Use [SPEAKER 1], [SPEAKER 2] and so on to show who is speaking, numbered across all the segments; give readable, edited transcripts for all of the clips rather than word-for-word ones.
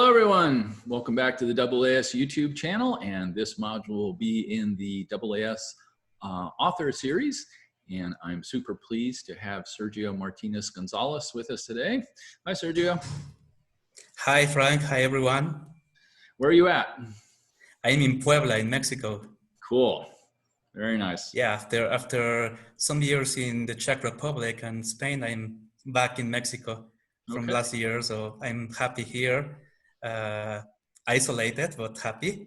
[SPEAKER 1] Hello everyone, welcome back to the AAS YouTube channel, and this module will be in the AAS Author Series, and I'm super pleased to have Sergio Martínez-González with us today. Hi Sergio.
[SPEAKER 2] Hi Frank, hi everyone.
[SPEAKER 1] Where are you at?
[SPEAKER 2] I'm in Puebla in Mexico.
[SPEAKER 1] Cool, very nice.
[SPEAKER 2] Yeah, after some years in the Czech Republic and Spain, I'm back in Mexico from last year, so I'm happy here. Isolated, but happy.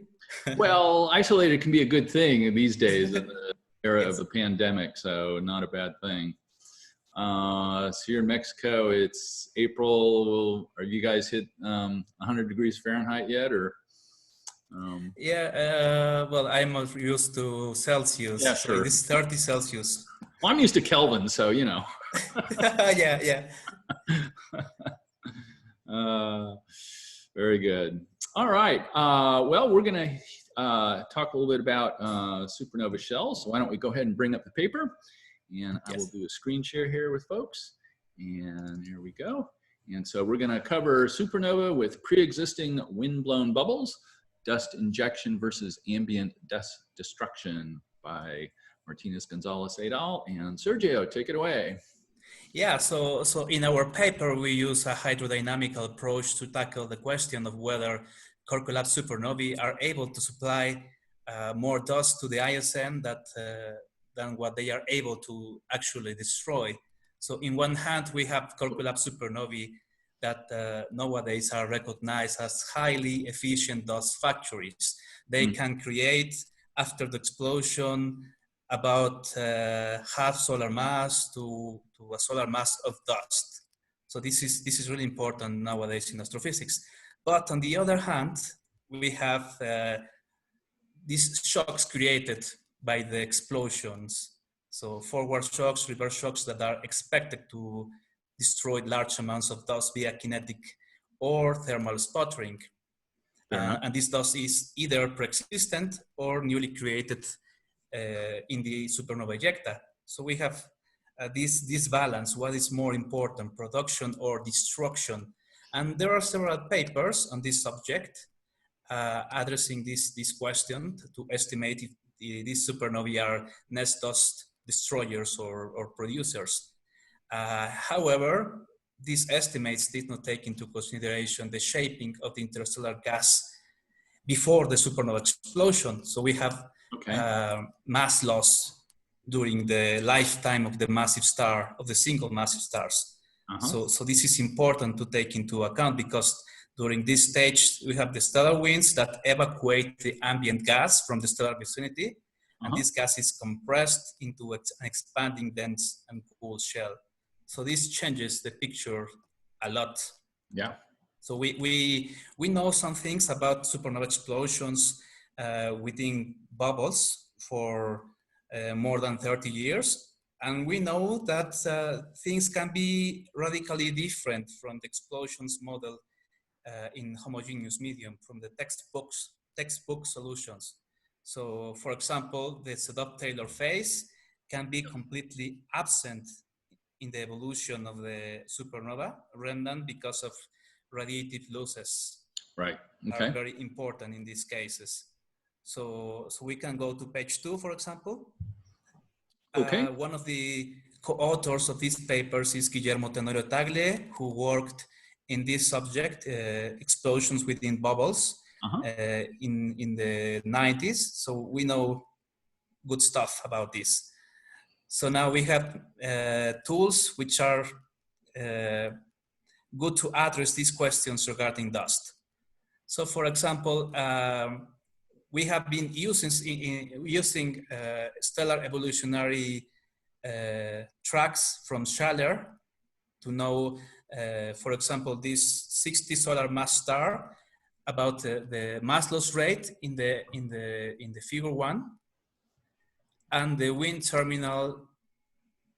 [SPEAKER 1] Well, isolated can be a good thing these days in the era of the pandemic, so not a bad thing. So here in Mexico, it's April. Are you guys hit 100 degrees Fahrenheit yet, or?
[SPEAKER 2] Well, I'm used to Celsius.
[SPEAKER 1] Yeah, sure.
[SPEAKER 2] So it's 30 Celsius.
[SPEAKER 1] Well, I'm used to Kelvin, so you know.
[SPEAKER 2] yeah.
[SPEAKER 1] Very good. All right. Well, we're going to talk a little bit about supernova shells. So why don't we go ahead and bring up the paper, and I will do a screen share here with folks. And here we go. And so we're going to cover supernova with pre-existing wind-blown bubbles, dust injection versus ambient dust destruction by Martínez-González et al. And Sergio, take it away.
[SPEAKER 2] Yeah, so in our paper, we use a hydrodynamical approach to tackle the question of whether core-collapsed supernovae are able to supply more dust to the ISM than what they are able to actually destroy. So in one hand, we have core-collapsed supernovae that nowadays are recognized as highly efficient dust factories. They can create, after the explosion, about half solar mass to a solar mass of dust. So this is really important nowadays in astrophysics. But on the other hand, we have these shocks created by the explosions. So forward shocks, reverse shocks that are expected to destroy large amounts of dust via kinetic or thermal sputtering. And this dust is either pre-existent or newly created in the supernova ejecta. So we have this balance. What is more important, production or destruction? And there are several papers on this subject addressing this question to estimate if these supernovae are nest dust destroyers or producers. However, these estimates did not take into consideration the shaping of the interstellar gas before the supernova explosion. So we have mass loss during the lifetime of the massive star, of the single massive stars. So this is important to take into account, because during this stage, we have the stellar winds that evacuate the ambient gas from the stellar vicinity, and this gas is compressed into an expanding dense and cool shell. So this changes the picture a lot.
[SPEAKER 1] Yeah.
[SPEAKER 2] So we know some things about supernova explosions within bubbles for more than 30 years. And we know that things can be radically different from the explosions model in homogeneous medium, from the textbook solutions. So for example, the Sedov-Taylor phase can be completely absent in the evolution of the supernova remnant because of radiative losses.
[SPEAKER 1] Right.
[SPEAKER 2] Are very important in these cases. So we can go to page 2, for example. One of the co-authors of these papers is Guillermo Tenorio Tagle, who worked in this subject, explosions within bubbles, in the 90s. So we know good stuff about this. So now we have tools which are good to address these questions regarding dust. So for example, we have been using stellar evolutionary tracks from Schaller to know, for example, this 60 solar mass star, about the mass loss rate in the figure 1, and the wind terminal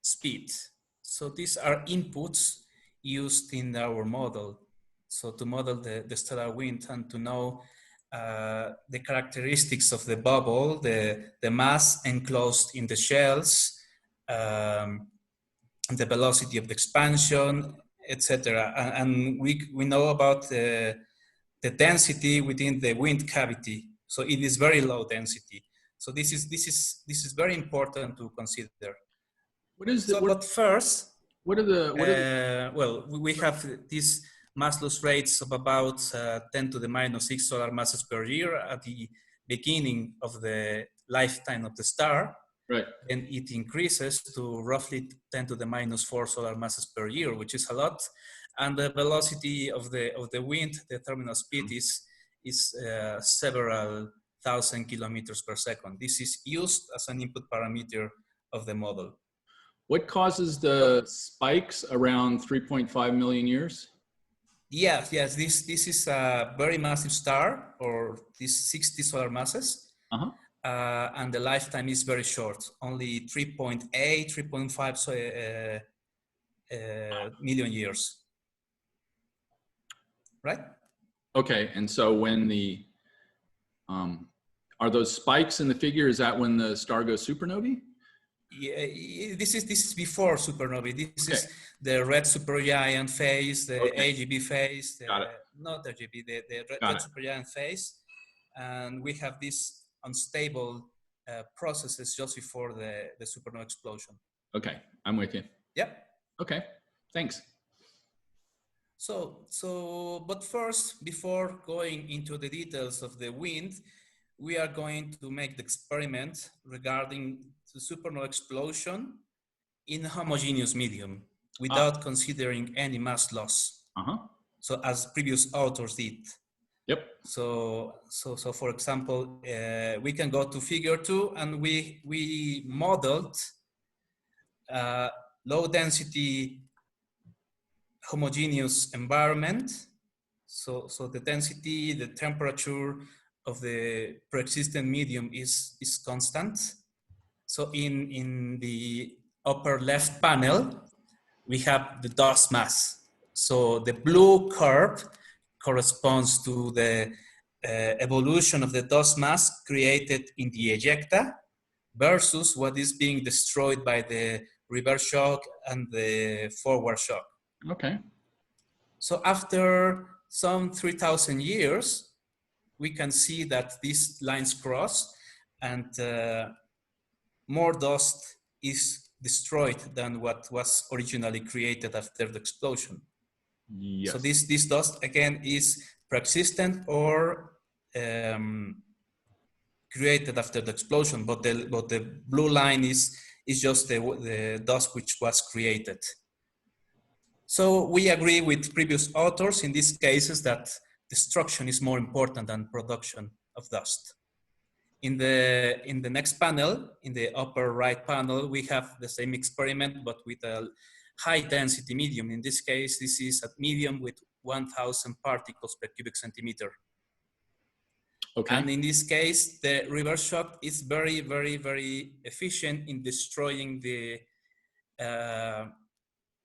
[SPEAKER 2] speed. So these are inputs used in our model. So to model the stellar wind and to know the characteristics of the bubble, the mass enclosed in the shells, the velocity of the expansion, etc. And we know about the the density within the wind cavity. So it is very low density. So this is very important to consider.
[SPEAKER 1] What is the,
[SPEAKER 2] so, but first,
[SPEAKER 1] well,
[SPEAKER 2] we have these mass loss rates of about 10 to the minus 6 solar masses per year at the beginning of the lifetime of the star.
[SPEAKER 1] Right.
[SPEAKER 2] And it increases to roughly 10 to the minus 4 solar masses per year, which is a lot. And the velocity of the wind, the terminal speed is several thousand kilometers per second. This is used as an input parameter of the model.
[SPEAKER 1] What causes the spikes around 3.5 million years?
[SPEAKER 2] Yes, this is a very massive star, or these 60 solar masses.
[SPEAKER 1] Uh-huh.
[SPEAKER 2] And the lifetime is very short, only 3.8, 3.5 million years. Right? Okay,
[SPEAKER 1] and so when the, are those spikes in the figure, is that when the star goes supernovae?
[SPEAKER 2] Yeah, this is before supernovae. This is the red supergiant phase, the AGB phase, not the AGB, the red supergiant phase. And we have these unstable processes just before the supernova explosion.
[SPEAKER 1] Okay, I'm with you.
[SPEAKER 2] Yep.
[SPEAKER 1] Okay, thanks.
[SPEAKER 2] But first, before going into the details of the wind, we are going to make the experiment regarding the supernova explosion in a homogeneous medium without considering any mass loss. So as previous authors did.
[SPEAKER 1] Yep.
[SPEAKER 2] So for example, we can go to figure 2, and we modeled low density homogeneous environment. So the density, the temperature of the pre-existing medium is constant. So in the upper left panel, we have the dust mass. So the blue curve corresponds to the evolution of the dust mass created in the ejecta versus what is being destroyed by the reverse shock and the forward shock.
[SPEAKER 1] Okay.
[SPEAKER 2] So after some 3,000 years, we can see that these lines cross, and more dust is destroyed than what was originally created after the explosion.
[SPEAKER 1] Yes.
[SPEAKER 2] So this dust again is pre-existent or created after the explosion, but the blue line is just the dust which was created. So we agree with previous authors in these cases that destruction is more important than production of dust. In the next panel, in the upper right panel, we have the same experiment, but with a high density medium. In this case, this is a medium with 1,000 particles per cubic centimeter.
[SPEAKER 1] Okay.
[SPEAKER 2] And in this case, the reverse shock is very, very, very efficient in destroying the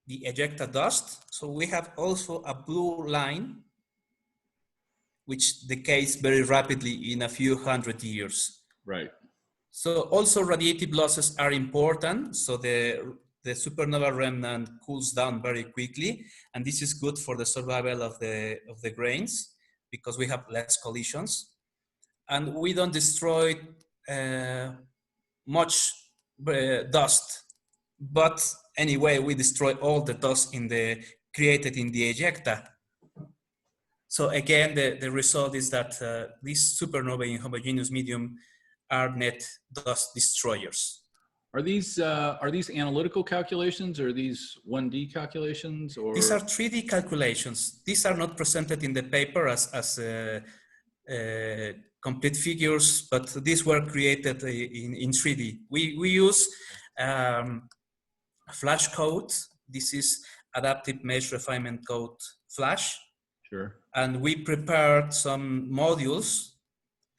[SPEAKER 2] ejecta dust. So we have also a blue line, which decays very rapidly in a few hundred years.
[SPEAKER 1] Right.
[SPEAKER 2] So also radiative losses are important. So the supernova remnant cools down very quickly, and this is good for the survival of the grains because we have less collisions, and we don't destroy much dust. But anyway, we destroy all the dust created in the ejecta. So again, the result is that these supernovae in homogeneous medium are net dust destroyers.
[SPEAKER 1] Are these analytical calculations, or are these 1D calculations, or?
[SPEAKER 2] These are 3D calculations. These are not presented in the paper as complete figures, but these were created in 3D. We use Flash code. This is adaptive mesh refinement code Flash.
[SPEAKER 1] Sure.
[SPEAKER 2] And we prepared some modules,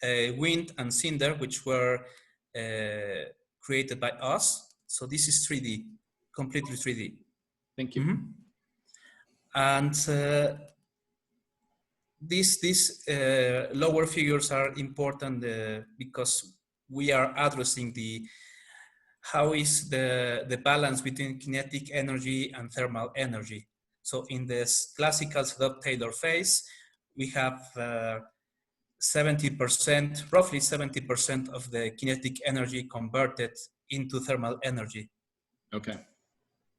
[SPEAKER 2] wind and cinder, which were created by us. So this is 3D, completely 3D.
[SPEAKER 1] Thank you.
[SPEAKER 2] Mm-hmm. And these lower figures are important because we are addressing how is the balance between kinetic energy and thermal energy. So in this classical Setup-Taylor phase, we have 70%, roughly 70% of the kinetic energy converted into thermal energy.
[SPEAKER 1] Okay.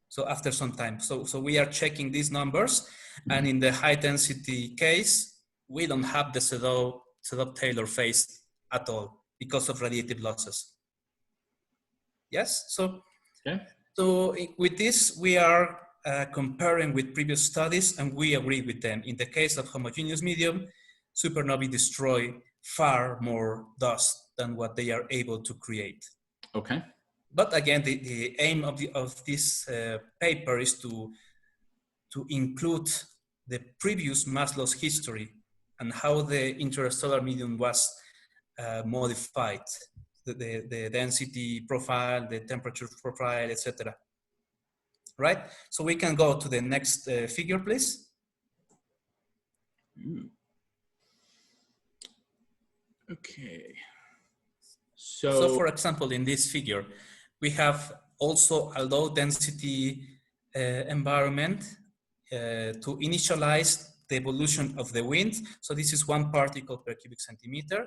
[SPEAKER 2] So after some time, so we are checking these numbers, and in the high density case, we don't have the Sedov-Taylor phase at all because of radiative losses. Yes, so,
[SPEAKER 1] okay.
[SPEAKER 2] So with this, we are comparing with previous studies, and we agree with them. In the case of homogeneous medium, supernovae destroy far more dust than what they are able to create.
[SPEAKER 1] Okay.
[SPEAKER 2] But again, the aim of this paper is to include the previous mass loss history and how the interstellar medium was modified, the density profile, the temperature profile, etc. Right? So we can go to the next figure, please.
[SPEAKER 1] Okay.
[SPEAKER 2] So for example, in this figure, we have also a low density environment to initialize the evolution of the wind. So this is 1 particle per cubic centimeter.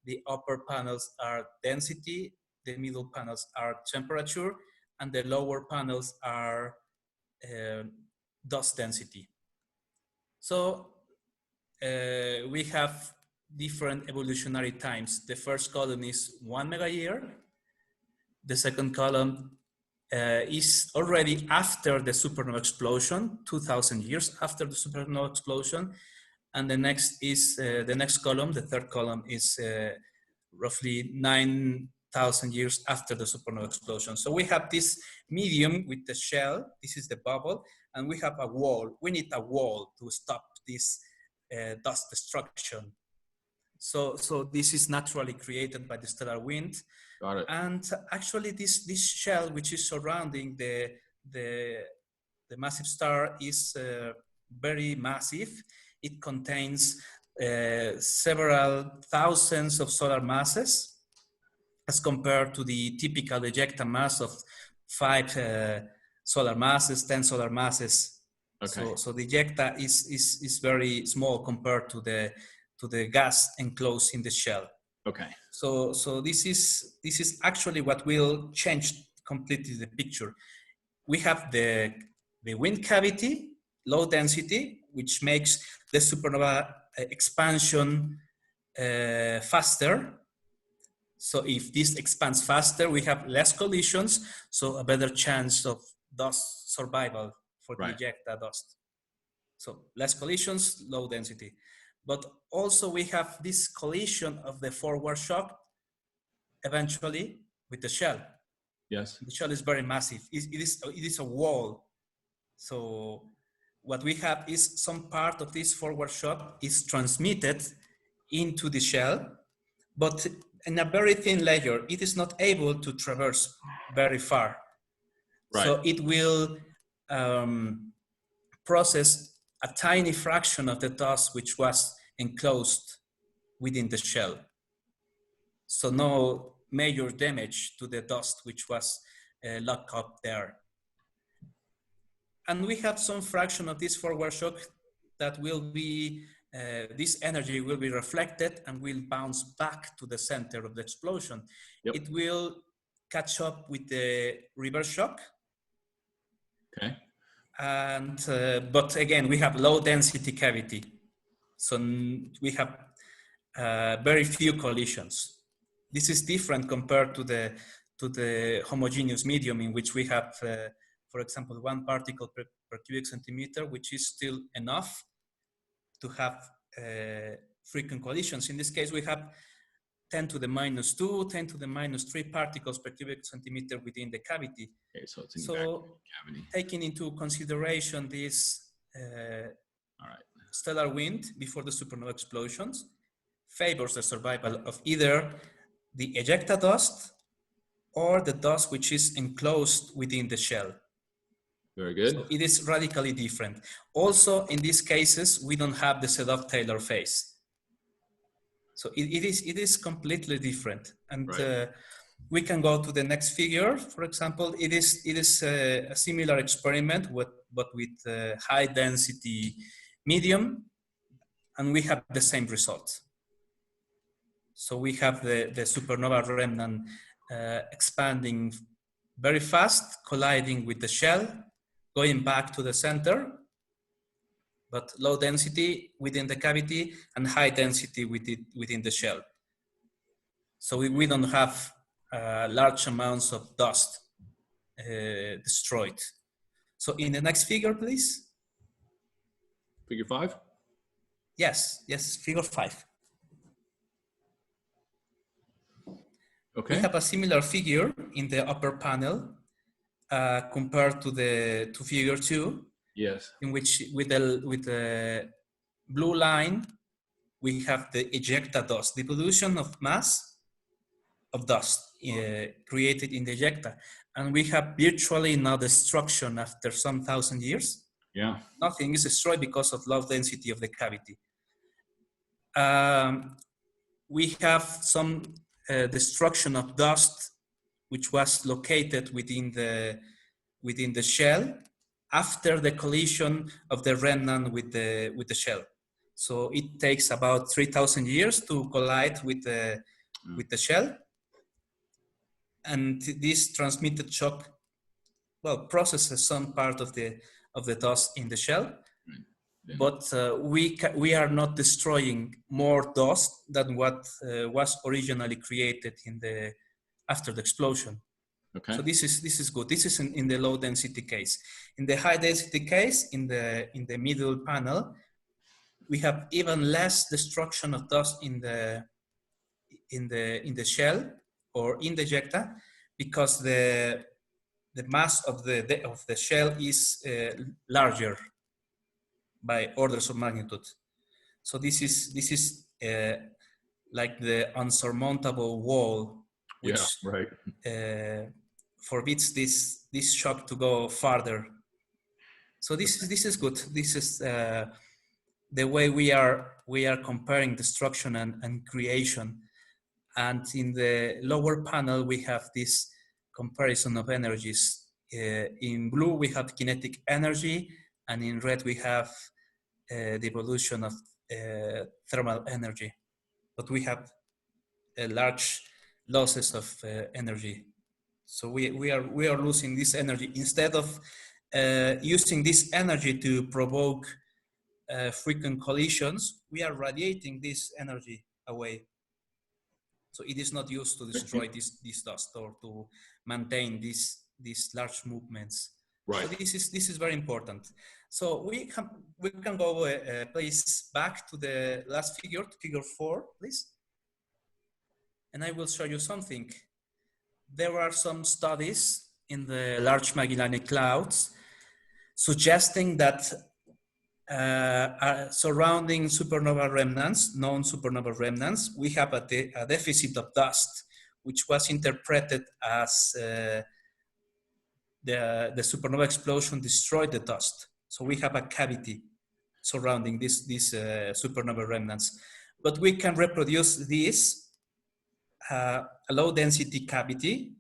[SPEAKER 2] The upper panels are density, the middle panels are temperature, and the lower panels are dust density. So we have different evolutionary times. The first column is 1 megayear. The second column is already after the supernova explosion, 2,000 years after the supernova explosion. And the next is, the next column, the third column is roughly 9,000 years after the supernova explosion. So we have this medium with the shell, this is the bubble, and we have a wall. We need a wall to stop this dust destruction. So this is naturally created by the stellar wind.
[SPEAKER 1] Got it.
[SPEAKER 2] And actually this shell, which is surrounding the massive star, is very massive. It contains several thousands of solar masses as compared to the typical ejecta mass of 5 solar masses, 10 solar masses.
[SPEAKER 1] Okay.
[SPEAKER 2] So the ejecta is very small compared to the gas enclosed in the shell.
[SPEAKER 1] Okay.
[SPEAKER 2] So this is actually what will change completely the picture. We have the wind cavity, low density, which makes the supernova expansion faster. So if this expands faster, we have less collisions, so a better chance of dust survival for the ejecta dust. So less collisions, low density. But also we have this collision of the forward shock eventually with the shell.
[SPEAKER 1] Yes.
[SPEAKER 2] The shell is very massive. It is a wall. So what we have is some part of this forward shock is transmitted into the shell, but in a very thin layer. It is not able to traverse very far.
[SPEAKER 1] Right.
[SPEAKER 2] So it will process a tiny fraction of the dust which was enclosed within the shell. So no major damage to the dust which was locked up there. And we have some fraction of this forward shock that will be, this energy will be reflected and will bounce back to the center of the explosion. Yep. It will catch up with the reverse shock.
[SPEAKER 1] Okay.
[SPEAKER 2] And, but again, we have low density cavity. So we have very few collisions. This is different compared to the homogeneous medium, in which we have, for example, 1 particle per cubic centimeter, which is still enough to have frequent collisions. In this case, we have 10 to the minus 2, 10 to the minus 3 particles per cubic centimeter within the cavity.
[SPEAKER 1] Okay, so it's in the cavity.
[SPEAKER 2] Taking into consideration this stellar wind before the supernova explosions favors the survival of either the ejecta dust or the dust which is enclosed within the shell.
[SPEAKER 1] Very good.
[SPEAKER 2] So it is radically different. Also, in these cases, we don't have the Sedov-Taylor phase. So it is completely different. And we can go to the next figure. For example, it is a similar experiment, but with high density medium. and we have the same result. So we have the supernova remnant expanding very fast, colliding with the shell, going back to the center, but low density within the cavity and high density within the shell. So we don't have large amounts of dust destroyed. So in the next figure, please.
[SPEAKER 1] Figure 5?
[SPEAKER 2] Yes, figure 5.
[SPEAKER 1] Okay.
[SPEAKER 2] We have a similar figure in the upper panel compared to figure 2.
[SPEAKER 1] Yes.
[SPEAKER 2] In which with the blue line, we have the ejecta dust, the pollution of mass of dust created in the ejecta. And we have virtually no destruction after some 1,000 years.
[SPEAKER 1] Yeah.
[SPEAKER 2] Nothing is destroyed because of low density of the cavity. We have some destruction of dust, which was located within the shell after the collision of the remnant with the shell. So it takes about 3,000 years to collide with the shell. And this transmitted shock, well, processes some part of the dust in the shell. Yeah. But we are not destroying more dust than what was originally created after the explosion. Okay. So this is good. This is in the low density case. In the high density case, in the middle panel, we have even less destruction of dust in the shell or in the ejecta, because the mass of the shell is larger by orders of magnitude. So this is like the unsurmountable wall, which forbids this shock to go farther. So this is good. This is the way we are comparing destruction and creation. And in the lower panel, we have this comparison of energies. In blue, we have kinetic energy, and in red, we have the evolution of thermal energy. But we have large losses of energy. So we are losing this energy. Instead of using this energy to provoke frequent collisions, we are radiating this energy away. So it is not used to destroy this dust or to maintain these large movements. Right. So this is very important. So we can go please back to the last figure, to figure 4, please. And I will show you something. There are some studies in the Large Magellanic Clouds suggesting that surrounding supernova remnants, known supernova remnants, we have a deficit of dust, which was interpreted as the supernova explosion destroyed the dust. So we have a cavity surrounding these supernova remnants. But we can reproduce this a low density cavity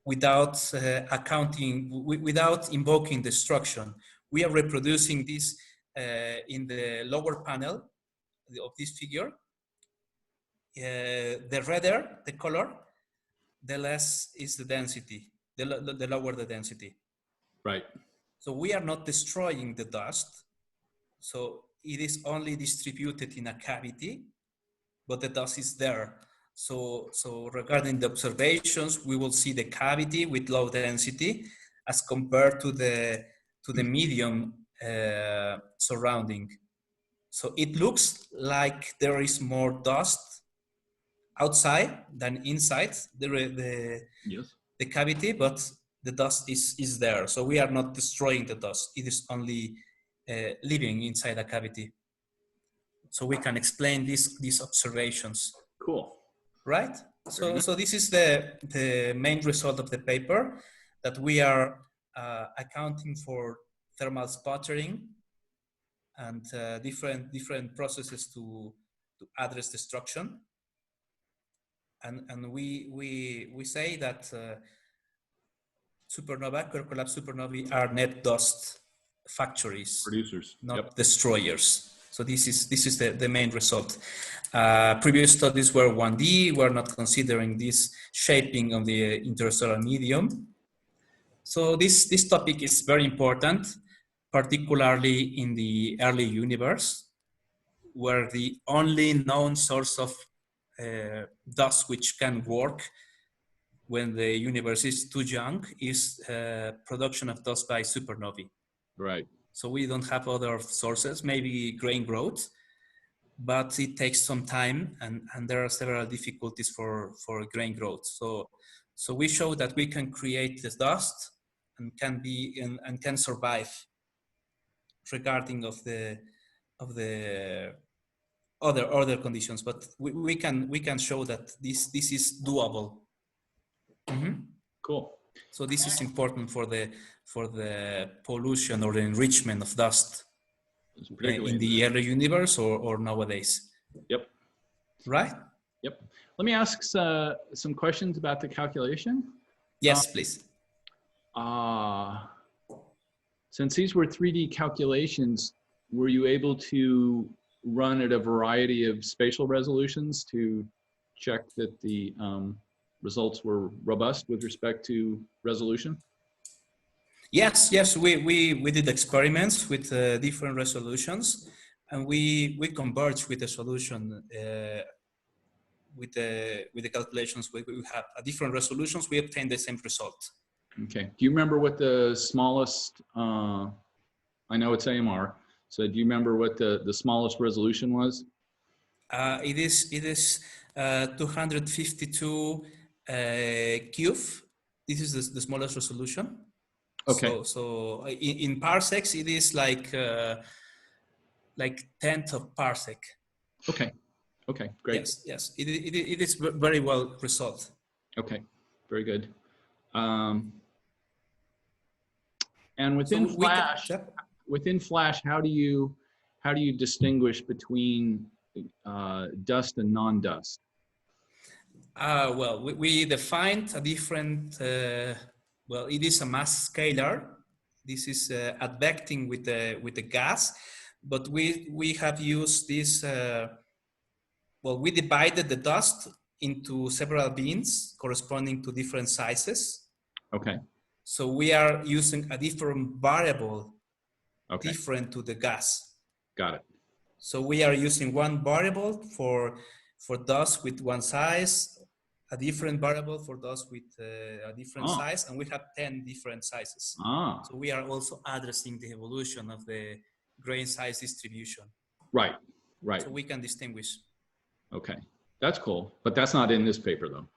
[SPEAKER 2] without without invoking destruction. We are reproducing this in the lower panel of this figure. The redder the color, the less is the density, the lower the density.
[SPEAKER 1] Right.
[SPEAKER 2] So we are not destroying the dust. So it is only distributed in a cavity, but the dust is there. So regarding the observations, we will see the cavity with low density as compared to the medium surrounding. So it looks like there is more dust outside than inside the cavity, but the dust is there. So we are not destroying the dust. It is only living inside a cavity. So we can explain these observations.
[SPEAKER 1] Cool.
[SPEAKER 2] Right? So this is the main result of the paper, that we are accounting for thermal sputtering and different processes to address destruction. And we say that Quirk-collapsed supernovae are net dust factories,
[SPEAKER 1] producers,
[SPEAKER 2] not destroyers. So this is the main result. Previous studies were 1D. We're not considering this shaping of the interstellar medium. So this topic is very important, particularly in the early universe, where the only known source of dust which can work when the universe is too young is production of dust by supernovae.
[SPEAKER 1] Right.
[SPEAKER 2] So we don't have other sources, maybe grain growth, but it takes some time, and there are several difficulties for grain growth. So we show that we can create this dust and can survive regarding of the other conditions, but we can show that this is doable. Mm-hmm.
[SPEAKER 1] Cool.
[SPEAKER 2] So this is important for the pollution or the enrichment of dust in the early universe or nowadays.
[SPEAKER 1] Yep.
[SPEAKER 2] Right?
[SPEAKER 1] Yep. Let me ask some questions about the calculation.
[SPEAKER 2] Yes, please.
[SPEAKER 1] Since these were 3D calculations, were you able to run at a variety of spatial resolutions to check that the results were robust with respect to resolution?
[SPEAKER 2] Yes, we did experiments with different resolutions, and we converged with the solution with the calculations. We have different resolutions. We obtained the same result.
[SPEAKER 1] Okay. Do you remember what the smallest? I know it's AMR. So do you remember what the smallest resolution was?
[SPEAKER 2] It is 252 cube. This is the smallest resolution.
[SPEAKER 1] Okay.
[SPEAKER 2] So in parsecs, it is like tenth of parsec.
[SPEAKER 1] Okay. Okay. Great.
[SPEAKER 2] Yes. It is very well resolved.
[SPEAKER 1] Okay. Very good. And within Flash, how do you distinguish between dust and non-dust?
[SPEAKER 2] Well, we defined a different. Well, it is a mass scalar. This is advecting with the gas, but we have used this. Well, we divided the dust into several bins corresponding to different sizes.
[SPEAKER 1] Okay.
[SPEAKER 2] So we are using a different variable, different to the gas.
[SPEAKER 1] Got it.
[SPEAKER 2] So we are using one variable for dust with one size, a different variable for dust with a different size, and we have 10 different sizes. So we are also addressing the evolution of the grain size distribution.
[SPEAKER 1] Right.
[SPEAKER 2] So we can distinguish.
[SPEAKER 1] Okay, that's cool, but that's not in this paper though.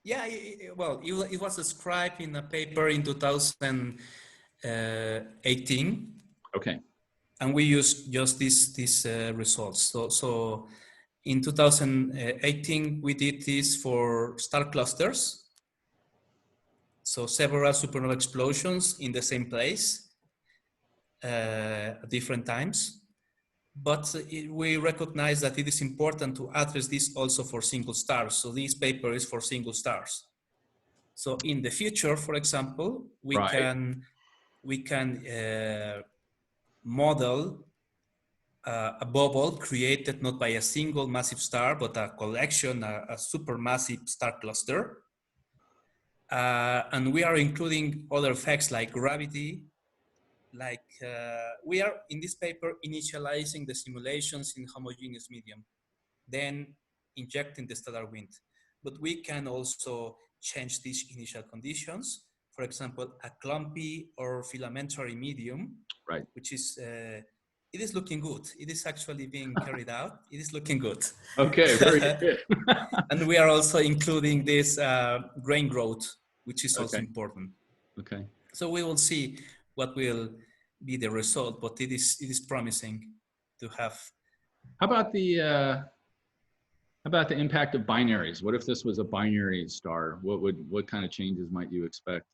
[SPEAKER 2] Yeah, well, it was described in a paper in 2018.
[SPEAKER 1] Okay.
[SPEAKER 2] And we used just these results. So in 2018, we did this for star clusters. So several supernova explosions in the same place at different times. But we recognize that it is important to address this also for single stars. So this paper is for single stars. So in the future, for example, we can model a bubble created not by a single massive star, but a collection, a supermassive star cluster. And we are including other effects like gravity. We are in this paper initializing the simulations in homogeneous medium, then injecting the stellar wind. But we can also change these initial conditions. For example, a clumpy or filamentary medium, which is, it is looking good. It is actually being carried out. It is looking good.
[SPEAKER 1] Okay, very good.
[SPEAKER 2] And we are also including this grain growth, which is also important.
[SPEAKER 1] Okay.
[SPEAKER 2] So we will see what will be the result, but it is promising to have.
[SPEAKER 1] How about the impact of binaries? What if this was a binary star? What kind of changes might you expect?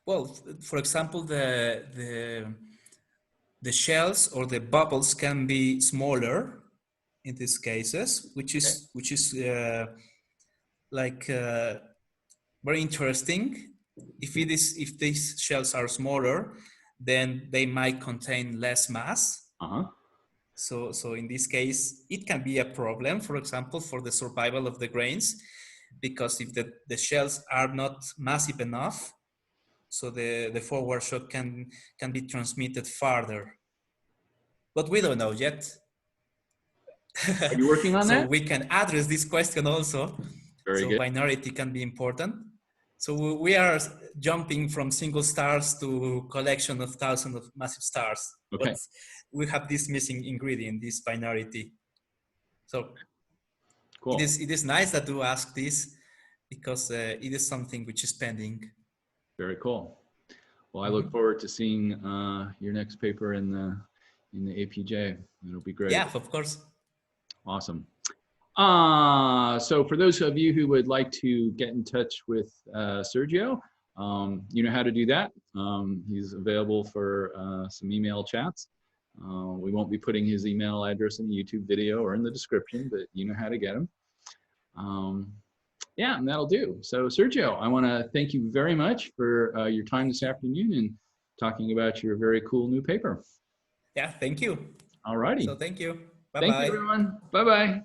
[SPEAKER 2] Well, for example, the shells or the bubbles can be smaller in these cases, which is very interesting. If these shells are smaller, then they might contain less mass. So in this case, it can be a problem, for example, for the survival of the grains, because if the shells are not massive enough, so the forward shock can be transmitted farther. But we don't know yet.
[SPEAKER 1] Are you working on
[SPEAKER 2] So
[SPEAKER 1] that?
[SPEAKER 2] we can address this question also.
[SPEAKER 1] Very
[SPEAKER 2] So
[SPEAKER 1] good.
[SPEAKER 2] binarity can be important. So we are jumping from single stars to collection of thousands of massive stars.
[SPEAKER 1] Okay.
[SPEAKER 2] But we have this missing ingredient, this binarity. So
[SPEAKER 1] Cool.
[SPEAKER 2] it is nice that you ask this, because it is something which is pending.
[SPEAKER 1] Very cool. Well, I look forward to seeing your next paper in the APJ. It'll be great.
[SPEAKER 2] Yeah, of course.
[SPEAKER 1] Awesome. So for those of you who would like to get in touch with Sergio, you know how to do that. He's available for some email chats. We won't be putting his email address in the YouTube video or in the description, but you know how to get him. Yeah, and that'll do. So Sergio, I want to thank you very much for your time this afternoon and talking about your very cool new paper.
[SPEAKER 2] Yeah, thank you.
[SPEAKER 1] All righty.
[SPEAKER 2] So thank you. Bye-bye.
[SPEAKER 1] Thank you, everyone. Bye-bye.